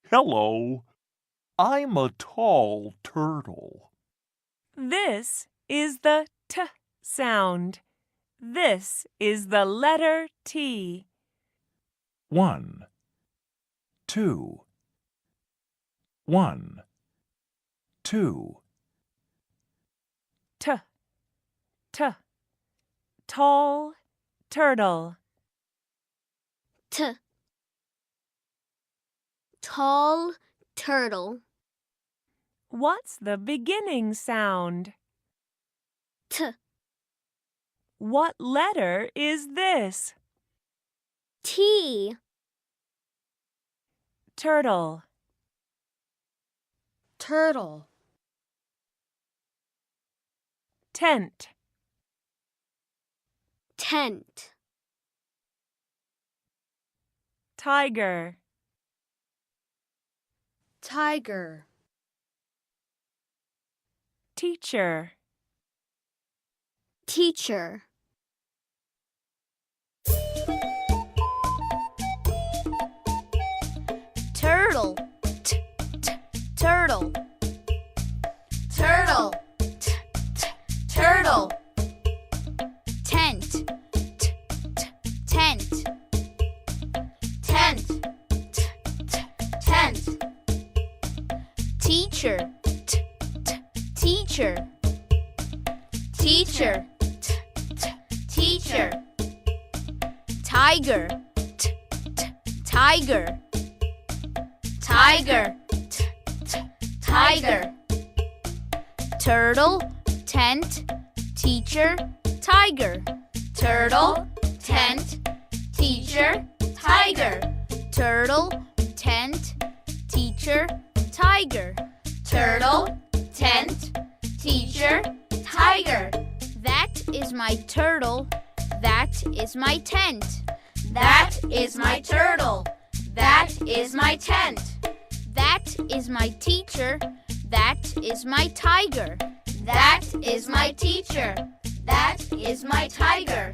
Hello. I'm a tall turtle. This is the T sound. This is the letter T. 1, 2. 1, 2. T, T. Tall turtle. T. Tall turtle. What's the beginning sound? T. What letter is this? T. Turtle. Turtle. Tent. Tent. Tiger. Tiger. Teacher. Teacher. Turtle. T, t, turtle. Turtle. T, t, turtle. Tent. T, t, tent. Tent. T, t, tent. Teacher. T, t, teacher. Teacher. T, t, teacher. Tiger. T, t, tiger. Tiger. T, t, tiger. Turtle, tent, teacher, tiger. Turtle, tent, teacher, tiger. Turtle, tent, teacher, tiger. Turtle, tent, teacher, tiger. That is my turtle. That is my tent. That is my turtle. That is my tent. That is my teacher. That is my tiger. That is my teacher. That is my tiger.